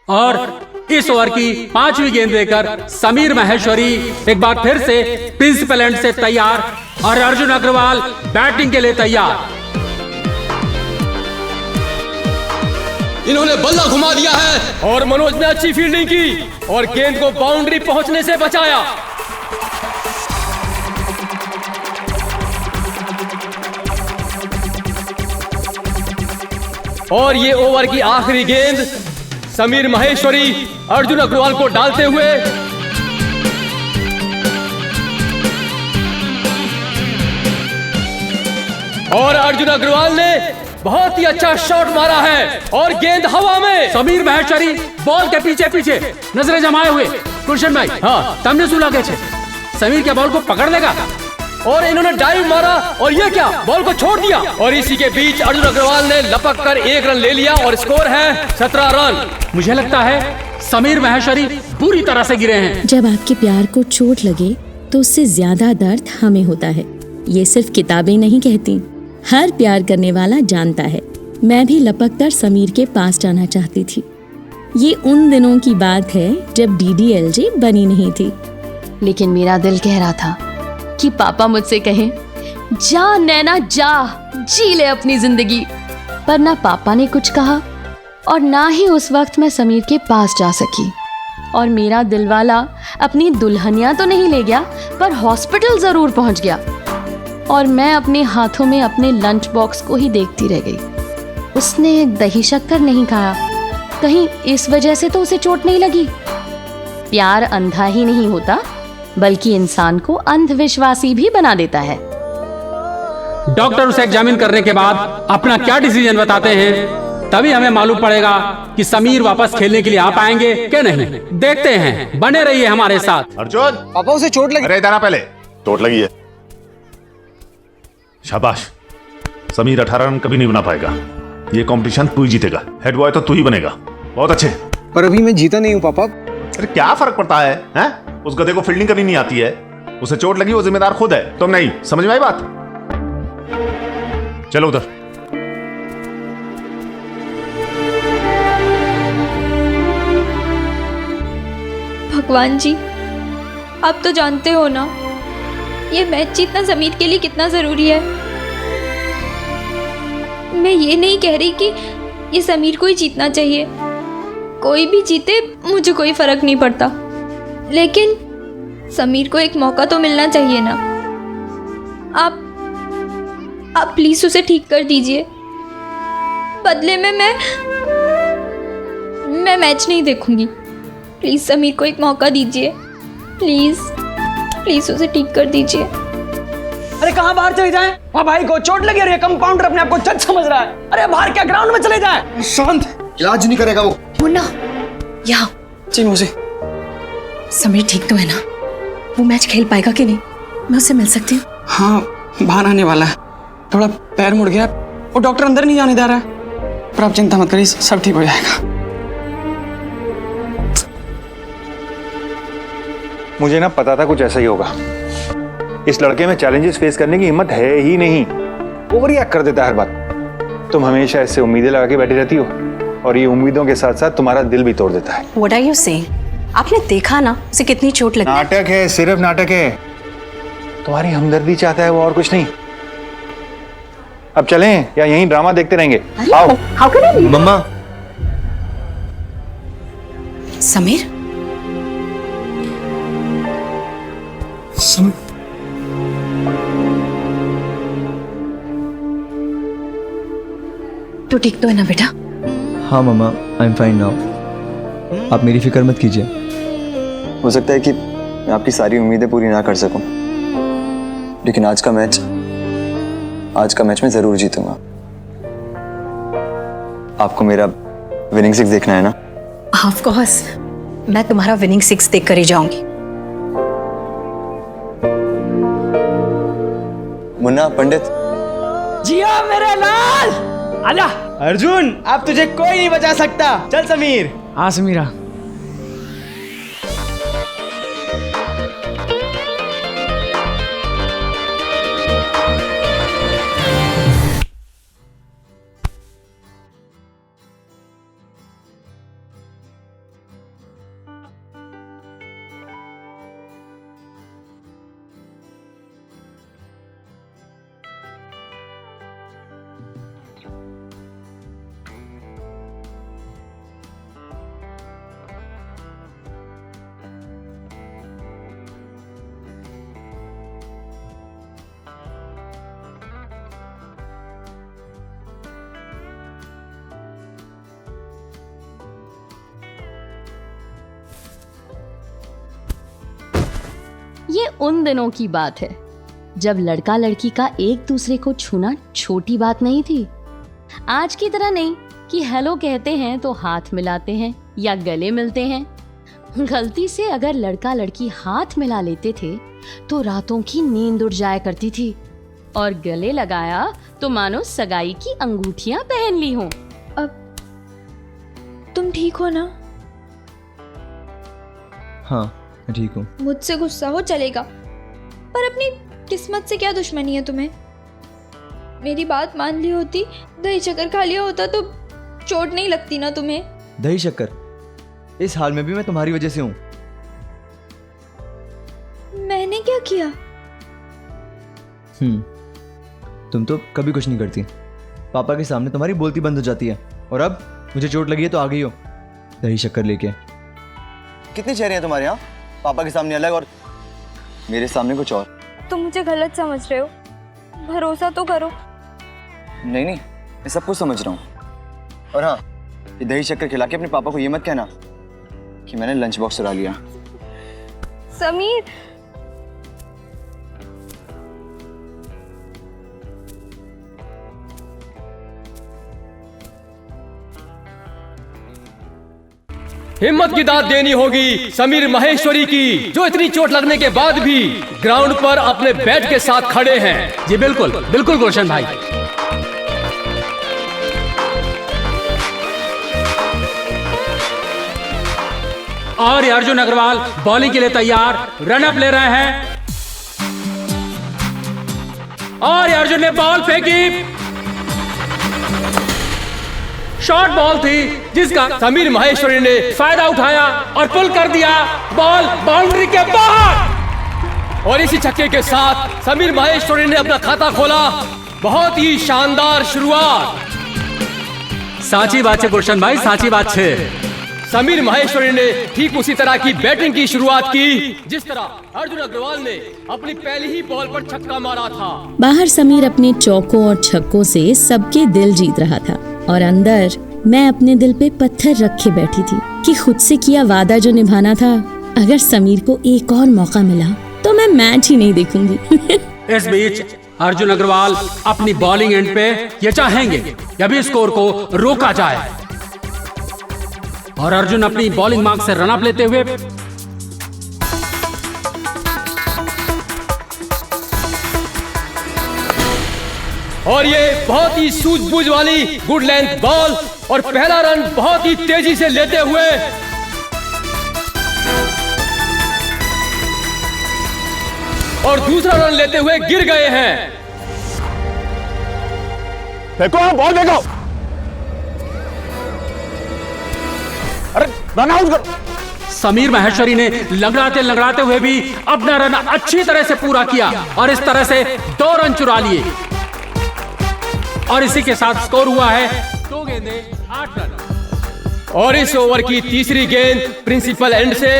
और इस ओवर की 5वीं गेंद लेकर समीर माहेश्वरी एक बार फिर से प्रिंसिपल एंड से तैयार और अर्जुन अग्रवाल बैटिंग के लिए तैयार। इन्होंने बल्ला घुमा दिया है और मनोज ने अच्छी फील्डिंग की और गेंद को बाउंड्री पहुंचने से बचाया। और ये ओवर की आखिरी गेंद समीर माहेश्वरी अर्जुन अग्रवाल को डालते हुए और अर्जुन अग्रवाल ने बहुत ही अच्छा शॉट मारा है और गेंद हवा में। समीर माहेश्वरी बॉल के पीछे पीछे नजरें जमाए हुए। गुलशन भाई, हाँ तमने सुना के समीर के बॉल को पकड़ लेगा और इन्होंने डाइव मारा और ये क्या, बॉल को छोड़ दिया। और इसी के बीच अर्जुन अग्रवाल ने लपक कर 1 रन ले लिया और स्कोर है 17 रन। मुझे लगता है समीर माहेश्वरी बुरी तरह से गिरे हैं। जब आपके प्यार को चोट लगे तो उससे ज्यादा दर्द हमें होता है। ये सिर्फ किताबें नहीं कहती, हर प्यार करने वाला जानता है। मैं भी लपक कर समीर के पास जाना चाहती थी। ये उन दिनों की बात है जब DDLJ बनी नहीं थी, लेकिन मेरा दिल कह रहा था कि पापा मुझसे कहें, जा नैना जा, जी ले अपनी जिंदगी। पर ना पापा ने कुछ कहा और ना ही उस वक्त मैं समीर के पास जा सकी। और मेरा दिलवाला अपनी दुल्हनिया तो नहीं ले गया, पर हॉस्पिटल जरूर पहुंच गया। और मैं अपने हाथों में अपने लंच बॉक्स को ही देखती रह गई। उसने दही शक्कर नहीं खाया, कहीं इस वजह से तो उसे चोट नहीं लगी। प्यार अंधा ही नहीं होता, बल्कि इंसान को अंधविश्वासी भी बना देता है। डॉक्टर उसे एग्जामिन करने के बाद अपना क्या डिसीजन बताते हैं, तभी हमें मालूम पड़ेगा कि समीर वापस खेलने के लिए आ पाएंगे कि नहीं। देखते हैं, बने रहिए हमारे साथ। अर्जुन, पापा उसे चोट लगी। अरे इधर आ, पहले चोट लगी है। शाबाश। समीर 18 रन कभी नहीं बना पाएगा। ये कंपटीशन तू ही जीतेगा। हेड बॉय तो तू ही बनेगा। बहुत अच्छे। पर अभी मैं जीता नहीं हूँ पापा। अरे क्या फर्क पड़ता है, हैं? उस गधे को फील्डिंग करनी नहीं आती है। उसे चोट लगी, वो जिम्मेदार खुद है, तुम नहीं। समझ में आई बात? चलो उधर। भगवान जी, आप तो जानते हो ना ये मैच जीतना समीर के लिए कितना जरूरी है। मैं ये नहीं कह रही कि ये समीर को ही जीतना चाहिए, कोई भी जीते मुझे कोई फर्क नहीं पड़ता, लेकिन समीर को एक मौका तो मिलना चाहिए ना। आप प्लीज उसे ठीक कर दीजिए। बदले में मैं मैच नहीं देखूंगी। प्लीज समीर को एक मौका दीजिए, प्लीज प्लीज उसे ठीक कर दीजिए। अरे कहाँ बाहर चले जाएं? वहाँ भाई को चोट लगी है, कंपाउंडर अपने आप को जज समझ रहा है। अरे बाहर क्या, ग्राउंड में चले जाएं। शांत, इलाज नहीं करेगा वो। मुन्ना, यहाँ जी मुझे। समीर ठीक तो है ना? वो मैच खेल पाएगा कि नहीं? मैं उससे मिल सकती हूँ? हाँ, बाहर आने वाला है। थोड़ा पैर मुड़ गया, वो डॉक्टर अंदर नहीं जाने दे रहा है। पर आप चिंता मत करिए, सब ठीक हो जाएगा। मुझे ना पता था कुछ ऐसा ही होगा। इस लड़के में चैलेंजेस फेस करने की हिम्मत है ही नहीं। ओवर रिएक्ट कर देता है हर बात। तुम हमेशा इससे उम्मीदें लगा के बैठी रहती हो और ये उम्मीदों के साथ साथ तुम्हारा दिल भी तोड़ देता है। What are you saying? आपने देखा ना उसे कितनी चोट लगी। नाटक है, सिर्फ नाटक है। तुम्हारी हमदर्दी चाहता है वो, और कुछ नहीं। अब चलें या यहीं ड्रामा देखते रहेंगे? आओ। मम्मा। समीर, तो ठीक तो है ना बेटा? हाँ मम्मा, आई एम फाइन नाउ। आप मेरी फिक्र मत कीजिए। हो सकता है कि मैं आपकी सारी उम्मीदें पूरी ना कर सकूं, लेकिन आज का मैच मैं जरूर जीतूंगा। आपको मेरा विनिंग 6 देखना है ना? ऑफ कोर्स, मैं तुम्हारा विनिंग 6 देख कर ही जाऊंगी। मुन्ना, पंडित। जिया मेरे लाल, आजा। अर्जुन, अब तुझे कोई नहीं बचा सकता। चल समीर। हाँ समीरा। ये उन दिनों की बात है जब लड़का लड़की का एक दूसरे को छूना छोटी बात नहीं थी। आज की तरह नहीं कि हेलो कहते हैं तो हाथ मिलाते हैं या गले मिलते हैं। गलती से अगर लड़का लड़की हाथ मिला लेते थे तो रातों की नींद उड़ जाया करती थी, और गले लगाया तो मानो सगाई की अंगूठियां पहन ली हों। अब तुम ठीक हो ना? हाँ मैं ठीक हूँ। मुझसे गुस्सा हो चलेगा, पर अपनी किस्मत से क्या दुश्मनी है तुम्हें? मेरी बात मान ली होती, दही चक्कर खा लिया होता तो चोट नहीं लगती ना तुम्हें? दही शक्कर? इस हाल में भी मैं तुम्हारी वजह से हूँ। मैंने क्या किया? तुम तो कभी कुछ नहीं करती। पापा के सामने तुम्हारी बोलती बंद हो जाती है, और अब मुझे चोट लगी है तो आ गई हो दही शक्कर लेके। कितनी चेहरे हैं तुम्हारे यहाँ? पापा के सामने अलग और मेरे सामने कुछ और। तुम मुझे गलत समझ रहे हो, भरोसा तो करो। नहीं नहीं, मैं सब कुछ समझ रहा हूँ। और हाँ, ये दही शक्कर खिला के अपने पापा को ये मत कहना कि मैंने लंच बॉक्स चुरा लिया। समीर, हिम्मत की दाद देनी होगी समीर महेश्वरी की, जो इतनी चोट लगने के बाद भी ग्राउंड पर अपने बैट के साथ खड़े हैं। जी बिल्कुल बिल्कुल गुलशन भाई। और ये अर्जुन अग्रवाल बॉलिंग के लिए तैयार, रन अप ले रहे हैं। और ये अर्जुन ने बॉल फेंकी, शॉर्ट बॉल थी जिसका समीर महेश्वरी ने फायदा उठाया और पुल कर दिया, बॉल बाउंड्री के बाहर। और इसी छक्के के साथ समीर महेश्वरी ने अपना खाता खोला। बहुत ही शानदार शुरुआत। साची बात है गुलशन भाई, साची बात है। समीर महेश्वरी ने ठीक उसी तरह की बैटिंग की शुरुआत की जिस तरह अर्जुन अग्रवाल ने अपनी पहली ही बॉल पर छक्का मारा था। बाहर समीर अपने चौकों और छक्कों से सबके दिल जीत रहा था, और अंदर मैं अपने दिल पे पत्थर रखे बैठी थी कि खुद से किया वादा जो निभाना था, अगर समीर को एक और मौका मिला तो मैं मैच ही नहीं देखूंगी। इस बीच अर्जुन अग्रवाल अपनी बॉलिंग एंड पे ये चाहेंगे कि अभी स्कोर को रोका जाए, और अर्जुन अपनी बॉलिंग मार्क से रन अप लेते हुए और ये बहुत ही सूझबूझ वाली गुड लेंथ बॉल, और पहला रन बहुत ही तेजी से लेते हुए और दूसरा रन लेते हुए गिर गए हैं। देखो बॉल देखो, अरे रन आउट करो। समीर महेश्वरी ने लंगड़ाते हुए भी अपना रन अच्छी तरह से पूरा किया, और इस तरह से 2 रन चुरा लिए, और इसी के साथ स्कोर हुआ है 2 गेंदे 8 रन। और इस ओवर की तीसरी गेंद प्रिंसिपल एंड से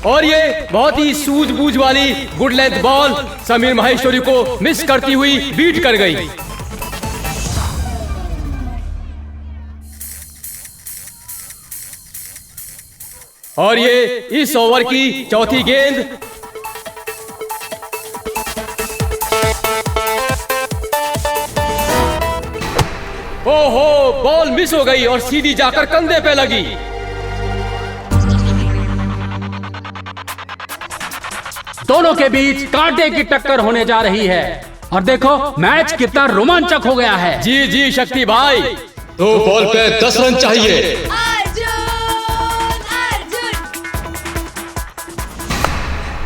और ये बहुत ही सूझबूझ वाली good length ball Sameer Maheshwari को मिस करती हुई बीट कर गई। और ये इस ओवर की चौथी गेंद। ओहो, बॉल मिस हो गई और सीधी जाकर कंधे पे लगी। दोनों के बीच कांटे की टक्कर होने जा रही है, और देखो मैच कितना रोमांचक हो गया है। जी जी शक्ति भाई, तो बॉल पे 10 रन चाहिए।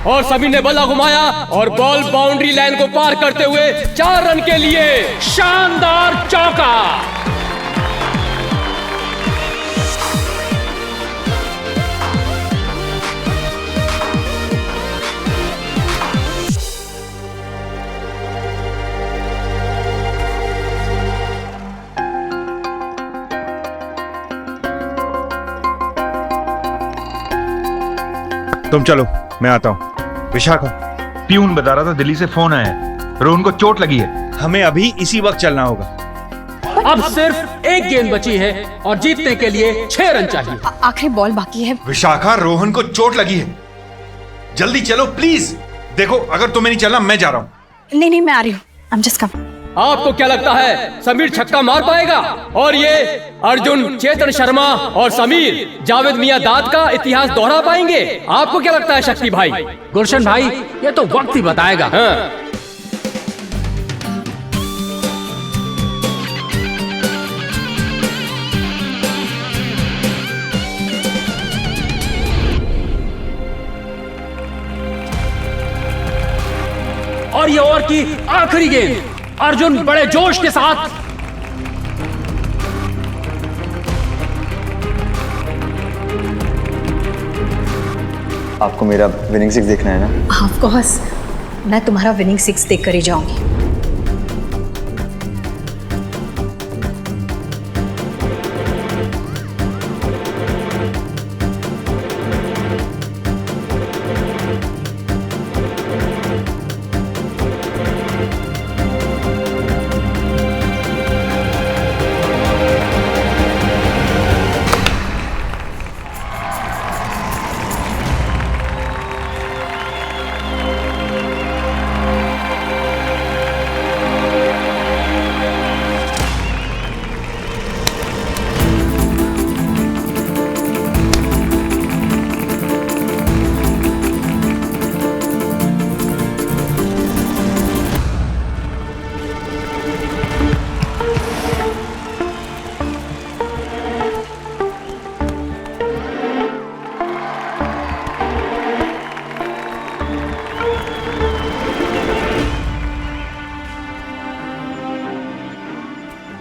और सभी ने बल्ला घुमाया और बॉल बाउंड्री लाइन को पार करते हुए 4 रन के लिए शानदार चौका। तुम चलो, मैं आता हूँ। विशाखा, प्यून बता रहा था दिल्ली से फोन आया है, रोहन को चोट लगी है। हमें अभी इसी वक्त चलना होगा। अब सिर्फ एक गेंद बची है और जीतने के लिए 6 रन चाहिए। आखिरी बॉल बाकी है। विशाखा, रोहन को चोट लगी है, जल्दी चलो प्लीज। देखो, अगर तुम्हें नहीं चलना मैं जा रहा हूँ। नहीं मैं आ रही हूँ। I'm just coming। आपको क्या लगता है समीर छक्का मार पाएगा? और ये अर्जुन, चेतन शर्मा और समीर जावेद मियां दाद का इतिहास दोहरा पाएंगे? आपको क्या लगता है शक्ति भाई? गुलशन भाई, ये तो वक्त ही बताएगा। हाँ। और ये ओवर की आखिरी गेंद, अर्जुन बड़े जोश के साथ। आपको मेरा विनिंग सिक्स देखना है ना? ऑफ कोर्स, मैं तुम्हारा विनिंग 6 देख कर ही जाऊंगी।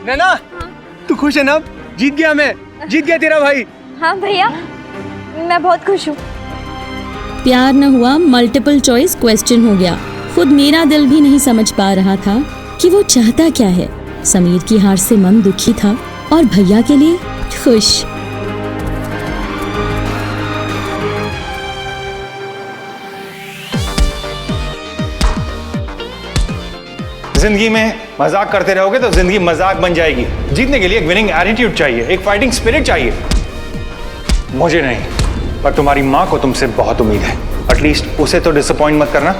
नैना, तू खुश है ना? जीत गया मैं, जीत गया तेरा भाई। हाँ भैया, मैं बहुत खुश हूँ। प्यार न हुआ, मल्टीपल चॉइस क्वेश्चन हो गया। खुद मेरा दिल भी नहीं समझ पा रहा था कि वो चाहता क्या है। समीर की हार से मन दुखी था और भैया के लिए खुश। जिंदगी में मजाक करते रहोगे तो जिंदगी मजाक बन जाएगी। जीतने के लिए एक विनिंग एटीट्यूड चाहिए, एक फाइटिंग स्पिरिट चाहिए। मुझे नहीं, पर तुम्हारी मां को तुमसे बहुत उम्मीद है। एटलीस्ट उसे तो डिसअपॉइंट मत करना।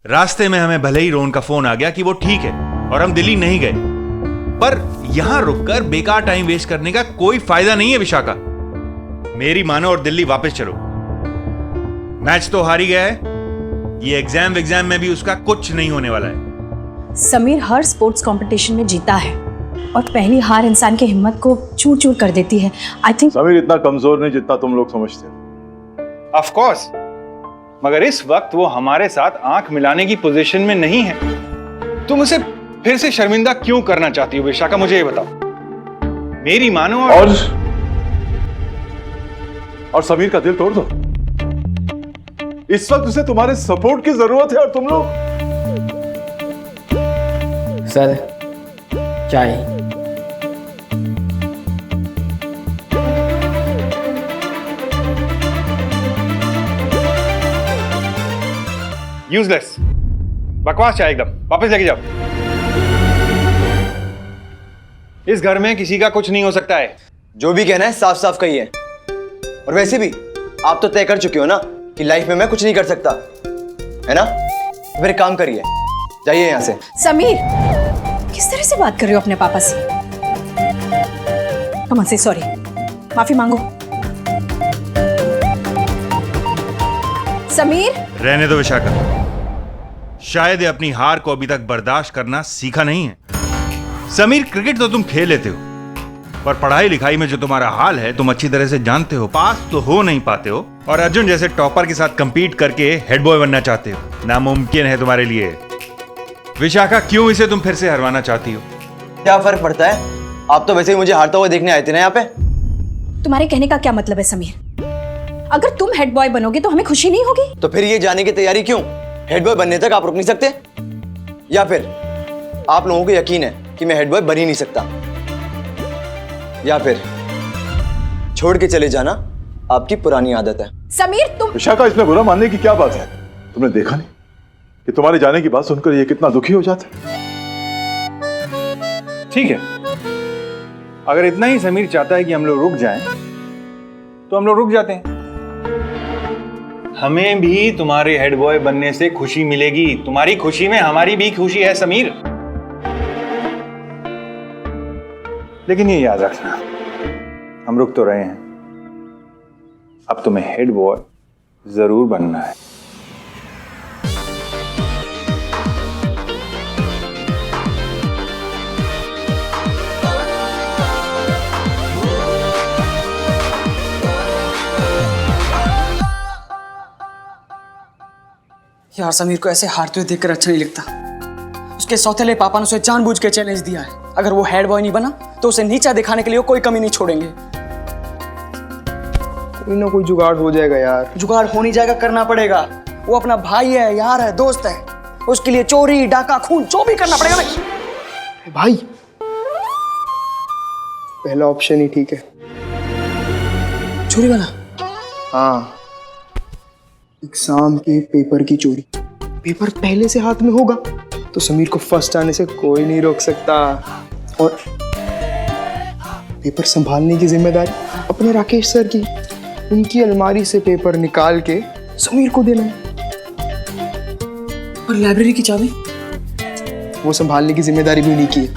रास्ते में हमें भले ही रोहन का फोन आ गया कि वो ठीक है और हम दिल्ली नहीं गए, पर यहां रुककर बेकार टाइम वेस्ट करने का कोई फायदा नहीं है। विशाखा, मेरी मानो और दिल्ली वापस चलो। मैच तो हार ही गया है, ये एग्जाम में भी उसका कुछ नहीं होने वाला है। समीर हर स्पोर्ट्स कंपटीशन में जीता है और पहली हार इंसान की हिम्मत को चूर चूर कर देती है। आई थिंक समीर इतना कमजोर नहीं जितना तुम लोग समझते हो। ऑफ कोर्स, मगर इस वक्त वो हमारे साथ आंख मिलाने की पोजीशन में नहीं है। तुम उसे फिर से शर्मिंदा क्यों करना चाहती हो विशाखा, मुझे ये बताओ। मेरी मानो और समीर का दिल तोड़ दो। इस वक्त उसे तुम्हारे सपोर्ट की जरूरत है और तुम लोग। सर, चाय। यूजलेस, बकवास चाय एकदम। वापस लेके जाओ। इस घर में किसी का कुछ नहीं हो सकता है। जो भी कहना है साफ साफ कहिए। और वैसे भी आप तो तय कर चुके हो ना कि लाइफ में मैं कुछ नहीं कर सकता, है ना? तो फिर एक काम करिए, जाइए यहां से। समीर, किस तरह से बात कर रहे हो अपने पापा से? कम से सॉरी, माफी मांगो। समीर, रहने दो विशाखा, शायद ये अपनी हार को अभी तक बर्दाश्त करना सीखा नहीं है। समीर, क्रिकेट तो तुम खेल लेते हो, पर पढ़ाई लिखाई में जो तुम्हारा हाल है तुम अच्छी तरह से जानते हो। पास तो हो नहीं पाते हो और अर्जुन जैसे टॉपर के साथ compete करके हेड बॉय बनना चाहते हो। नामुमकिन है तुम्हारे लिए। विशाखा, क्यों इसे तुम फिर से हरवाना चाहती हो? क्या फर्क पड़ता है? आप तो वैसे ही मुझे हारता हुआ देखने आए थे ना यहाँ पे। तुम्हारे कहने का क्या मतलब है समीर? अगर तुम हेड बॉय बनोगे तो हमें खुशी नहीं होगी? तो फिर ये जाने की तैयारी क्यों? हेड बॉय बनने तक आप रुक नहीं सकते? या फिर आप लोगों को यकीन है कि मैं हेड बॉय बन ही नहीं सकता? या फिर छोड़ के चले जाना आपकी पुरानी आदत है। समीर तुम विशाखा, इसमें बुरा मानने की क्या बात है? तुमने देखा नहीं कि तुम्हारे जाने की बात सुनकर ये कितना दुखी हो जाता है? ठीक है, अगर इतना ही समीर चाहता है कि हम लोग रुक जाएं, तो हम लोग रुक जाते हैं। हमें भी तुम्हारे हेड बॉय बनने से खुशी मिलेगी। तुम्हारी खुशी में हमारी भी खुशी है समीर। लेकिन ये याद रखना, हम रुक तो रहे हैं, अब तुम्हें हेड बॉय जरूर बनना है। यार समीर को ऐसे हारते हुए देखकर अच्छा नहीं लगता। उसके सौतेले पापा ने उसे जानबूझ के चैलेंज दिया है। अगर वो हेड बॉय नहीं बना तो उसे नीचा दिखाने के लिए कोई कमी नहीं छोड़ेंगे। कोई ना कोई जुगाड़ हो जाएगा यार। जुगाड़ हो नहीं जाएगा, करना पड़ेगा। वो अपना भाई है, यार है, दोस्त है, उसके लिए चोरी, डाका, खून जो भी करना पड़ेगा भाई। पहला ऑप्शन ही ठीक है। चोरी वाला? हाँ, एग्जाम के पेपर की चोरी। पेपर पहले से हाथ में होगा तो समीर को फर्स्ट आने से कोई नहीं रोक सकता। और पेपर संभालने की जिम्मेदारी अपने राकेश सर की। उनकी अलमारी से पेपर निकाल के समीर को देना है। और लाइब्रेरी की चाबी? वो संभालने की जिम्मेदारी भी उन्हीं की है,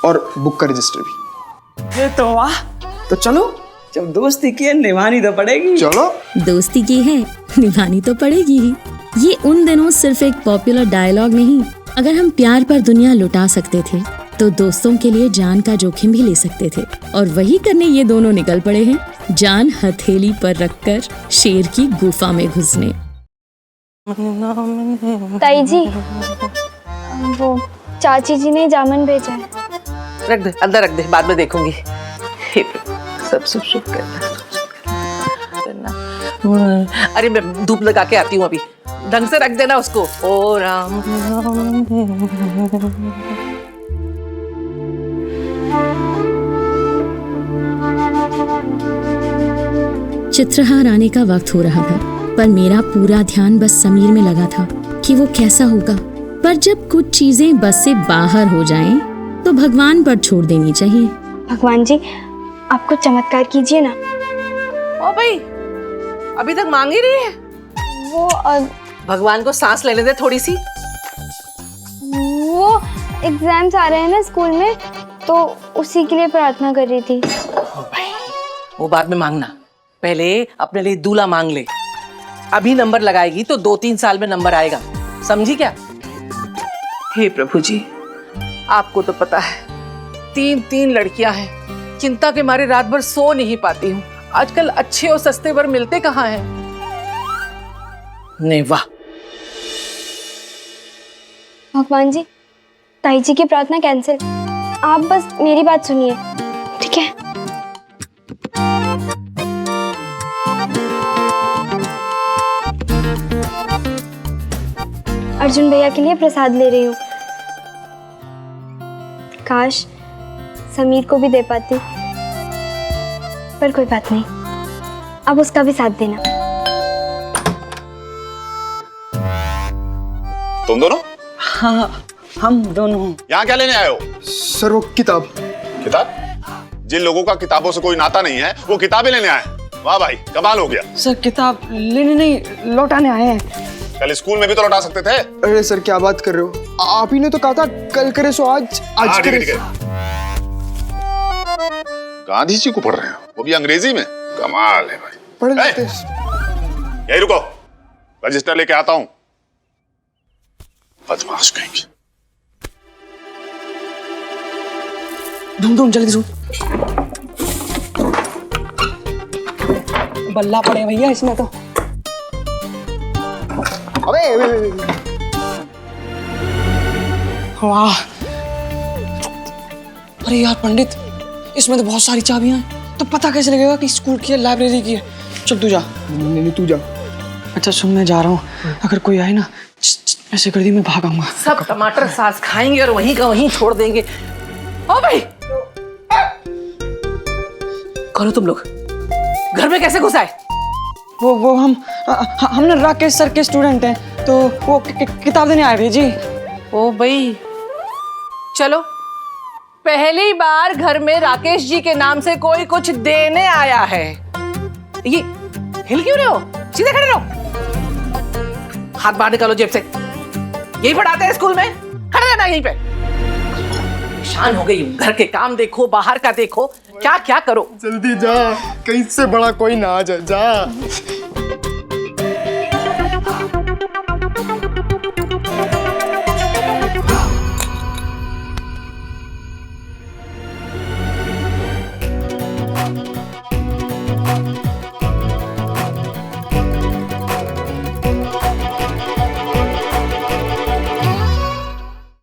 और बुक का रजिस्टर भी। ये तो वाह। तो चलो, जब दोस्ती की है निभानी तो पड़ेगी। चलो। दोस्ती की है निभानी तो पड़ेगी ही। ये उन दिनों सिर्फ एक पॉपुलर डायलॉग नहीं, अगर हम प्यार पर दुनिया लुटा सकते थे तो दोस्तों के लिए जान का जोखिम भी ले सकते थे। और वही करने ये दोनों निकल पड़े हैं, जान हथेली पर रखकर शेर की गुफा में घुसने। ताई जी, वो चाची जी ने जामन भेजा है। रख दे, अंदर रख दे, बाद में देखूंगी। सब शुभ शुभ करना। अरे मैं धूप लगा के आती हूँ, अभी ढंग से रख देना उसको। ओ राम। चित्रहार आने का वक्त हो रहा था, पर मेरा पूरा ध्यान बस समीर में लगा था कि वो कैसा होगा। पर जब कुछ चीजें बस से बाहर हो जाएं, तो भगवान पर छोड़ देनी चाहिए। भगवान जी, आप कुछ चमत्कार कीजिए ना। ओ भाई, अभी तक मांग ही रही है वो भगवान को सांस लेने दे थोड़ी सी। वो एग्जाम्स आ रहे हैं ना स्कूल में, तो उसी के लिए प्रार्थना कर रही थी। वो बाद में मांगना, पहले अपने लिए दूल्हा मांग ले। अभी नंबर लगाएगी तो 2-3 साल में नंबर आएगा, समझी क्या? हे प्रभु जी, आपको तो पता है 3 लड़कियां हैं, चिंता के मारे रात भर सो नहीं पाती हूँ। आजकल अच्छे और सस्ते वर मिलते कहाँ हैं? नहीं, वाह। भगवान जी, ताई जी की प्रार्थना कैंसिल। आप बस मेरी बात सुनिए, ठीक है? अर्जुन भैया के लिए प्रसाद ले रही हूँ। काश समीर को भी दे पाती, पर कोई बात नहीं, अब उसका भी साथ देना। तुम दोनों? हाँ, हम दोनों। यहाँ क्या लेने आए हो? सर, वो किताब। किताब? जिन लोगों का किताबों से कोई नाता नहीं है, वो किताबें लेने आए। वाह भाई, कमाल हो गया। सर, किताब लेने नहीं, लौटाने आए हैं। कल स्कूल में भी तो लौटा सकते थे। अरे सर, क्या बात कर रहे हो? आप ही ने तो कहा था कल करे सो आज, आज करे सो। गांधी जी को पढ़ रहे हो, वो भी अंग्रेजी में? कमाल है भाई। पढ़ लेते। यही रुको, रजिस्टर लेके आता हूं। बदमाश कहेंगे। ढूंढ जल्दी ढूंढ। बल्ला पड़े भैया इसमें तो। अबे वाह, अरे यार पंडित, इसमें तो बहुत सारी चाबियां हैं, तो पता कैसे लगेगा कि स्कूल की है, लाइब्रेरी की है? चल तू जा। नहीं, तू जा। अच्छा सुन, मैं जा रहा हूँ, अगर कोई आए ना ऐसे कर दी, मैं भागाऊंगा। सब टमाटर सास खाएंगे और वहीं का वहीं छोड़ देंगे। ओ भाई, करो तुम लोग। घर में कैसे घुसा है? वो हमने राकेश सर के स्टूडेंट हैं, तो वो किताब देने आए थे जी। ओ भाई, चलो, पहली बार घर में राकेश जी के नाम से कोई कुछ देने आया है। ये हिल क्यों रहे हो? सीधे खड़े रहो, हाथ बाहर निकालो जेब से। यही पढ़ाते हैं स्कूल में, खड़े रहना यहीं पे। परेशान हो गई हूं, घर के काम देखो, बाहर का देखो, क्या क्या करो। जल्दी जा, कहीं से बड़ा कोई ना आ जाए, जा।